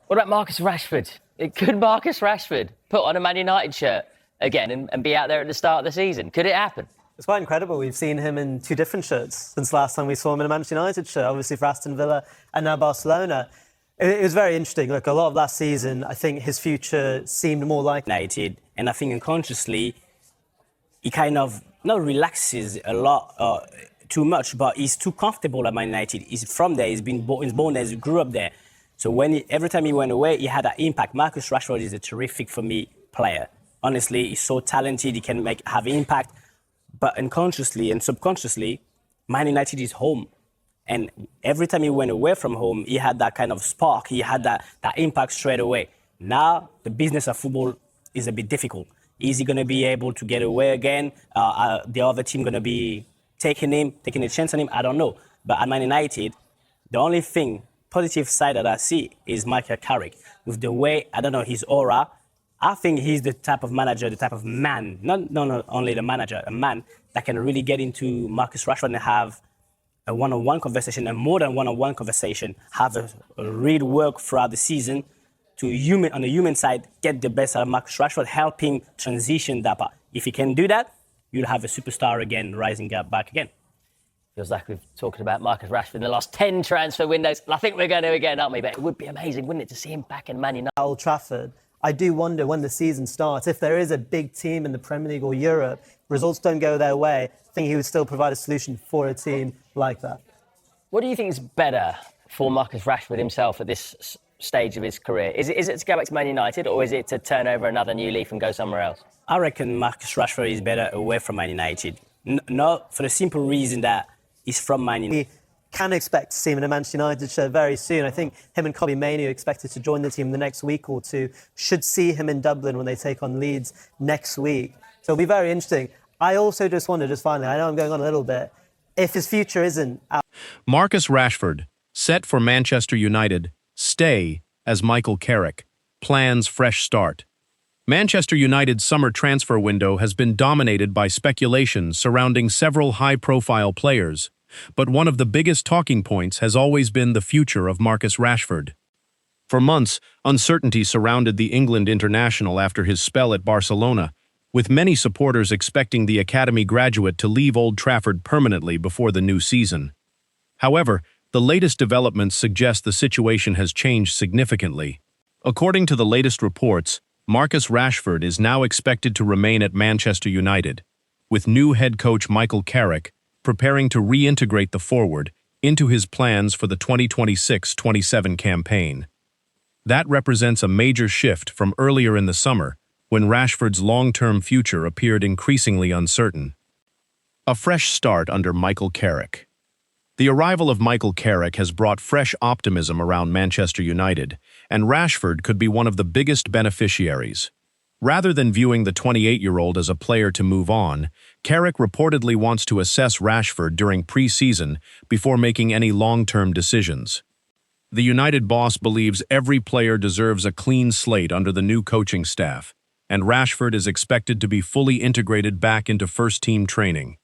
What about Marcus Rashford? Could Marcus Rashford put on a Man United shirt again and be out there at the start of the season? Could it happen? It's quite incredible. We've seen him in two different shirts since last time we saw him in a Manchester United shirt, obviously for Aston Villa and now Barcelona. It was very interesting. Look, a lot of last season, I think his future seemed more like United, and I think unconsciously he kind of not relaxes a lot too much, but he's too comfortable at Man United. He's from there. He's born there. He grew up there. So every time he went away, he had that impact. Marcus Rashford is a terrific, for me, player. Honestly, he's so talented. He can have impact. But unconsciously and subconsciously, Man United is home. And every time he went away from home, he had that kind of spark. He had that impact straight away. Now, the business of football is a bit difficult. Is he going to be able to get away again? The other team going to be taking a chance on him? I don't know. But at Man United, the only positive side that I see is Michael Carrick. With the way, I don't know, his aura, I think he's the type of manager, the type of man, not only the manager, a man that can really get into Marcus Rashford and have a one-on-one conversation, and more than one-on-one conversation, have a real work throughout the season to on the human side, get the best out of Marcus Rashford, help him transition that part. If he can do that, you'll have a superstar again, rising up back again. Feels like we've talked about Marcus Rashford in the last 10 transfer windows. I think we're going to again, aren't we? But it would be amazing, wouldn't it, to see him back in Man United? Old Trafford. I do wonder when the season starts, if there is a big team in the Premier League or Europe, results don't go their way, I think he would still provide a solution for a team like that. What do you think is better for Marcus Rashford himself at this stage of his career? Is it to go back to Man United, or is it to turn over another new leaf and go somewhere else? I reckon Marcus Rashford is better away from Man United. Not for the simple reason that he's from Man United. Can expect to see him in a Manchester United shirt very soon. I think him and Kobbie Mainoo are expected to join the team in the next week or two. Should see him in Dublin when they take on Leeds next week. So it'll be very interesting. I also just wonder, just finally, I know I'm going on a little bit, if his future isn't out. Marcus Rashford, set for Manchester United, stay as Michael Carrick, plans fresh start. Manchester United's summer transfer window has been dominated by speculation surrounding several high-profile players, but one of the biggest talking points has always been the future of Marcus Rashford. For months, uncertainty surrounded the England international after his spell at Barcelona, with many supporters expecting the academy graduate to leave Old Trafford permanently before the new season. However, the latest developments suggest the situation has changed significantly. According to the latest reports, Marcus Rashford is now expected to remain at Manchester United, with new head coach Michael Carrick preparing to reintegrate the forward into his plans for the 2026-27 campaign. That represents a major shift from earlier in the summer, when Rashford's long-term future appeared increasingly uncertain. A fresh start under Michael Carrick. The arrival of Michael Carrick has brought fresh optimism around Manchester United, and Rashford could be one of the biggest beneficiaries. Rather than viewing the 28-year-old as a player to move on, Carrick reportedly wants to assess Rashford during pre-season before making any long-term decisions. The United boss believes every player deserves a clean slate under the new coaching staff, and Rashford is expected to be fully integrated back into first-team training.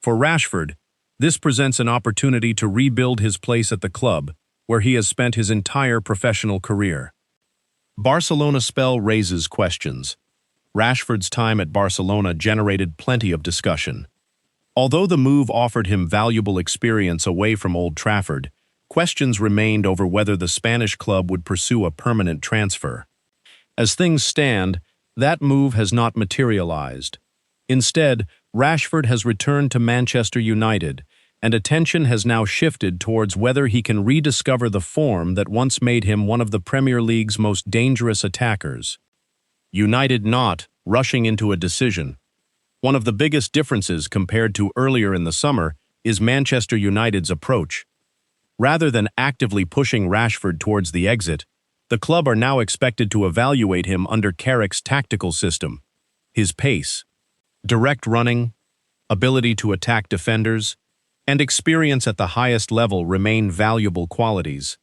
For Rashford, this presents an opportunity to rebuild his place at the club, where he has spent his entire professional career. Barcelona spell raises questions. Rashford's time at Barcelona generated plenty of discussion. Although the move offered him valuable experience away from Old Trafford, questions remained over whether the Spanish club would pursue a permanent transfer. As things stand, that move has not materialized. Instead, Rashford has returned to Manchester United, and attention has now shifted towards whether he can rediscover the form that once made him one of the Premier League's most dangerous attackers. United not rushing into a decision. One of the biggest differences compared to earlier in the summer is Manchester United's approach. Rather than actively pushing Rashford towards the exit, the club are now expected to evaluate him under Carrick's tactical system. His pace, direct running, ability to attack defenders, and experience at the highest level remain valuable qualities.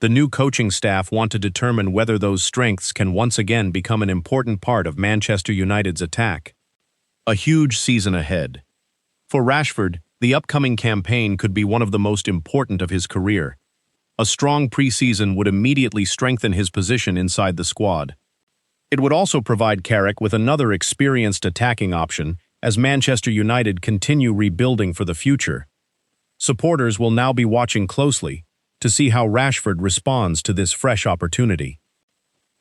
The new coaching staff want to determine whether those strengths can once again become an important part of Manchester United's attack. A huge season ahead. For Rashford, the upcoming campaign could be one of the most important of his career. A strong preseason would immediately strengthen his position inside the squad. It would also provide Carrick with another experienced attacking option as Manchester United continue rebuilding for the future. Supporters will now be watching closely to see how Rashford responds to this fresh opportunity.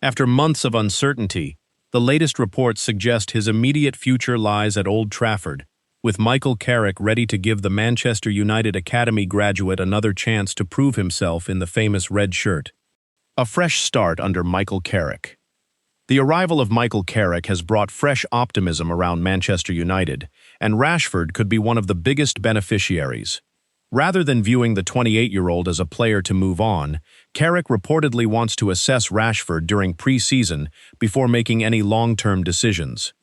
After months of uncertainty, the latest reports suggest his immediate future lies at Old Trafford, with Michael Carrick ready to give the Manchester United Academy graduate another chance to prove himself in the famous red shirt. A fresh start under Michael Carrick. The arrival of Michael Carrick has brought fresh optimism around Manchester United, and Rashford could be one of the biggest beneficiaries. Rather than viewing the 28-year-old as a player to move on, Carrick reportedly wants to assess Rashford during pre-season before making any long-term decisions.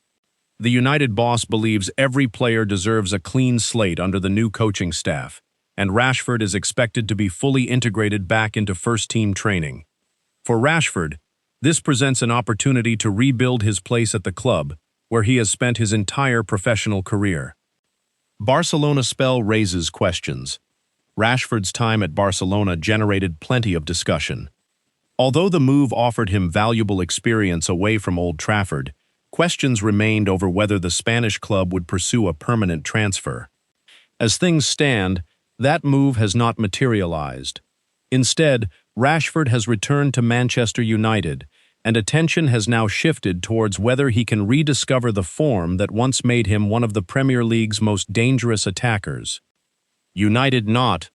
The United boss believes every player deserves a clean slate under the new coaching staff, and Rashford is expected to be fully integrated back into first-team training. For Rashford, this presents an opportunity to rebuild his place at the club, where he has spent his entire professional career. Barcelona spell raises questions. Rashford's time at Barcelona generated plenty of discussion. Although the move offered him valuable experience away from Old Trafford, questions remained over whether the Spanish club would pursue a permanent transfer. As things stand, that move has not materialized. Instead, Rashford has returned to Manchester United, and attention has now shifted towards whether he can rediscover the form that once made him one of the Premier League's most dangerous attackers. United not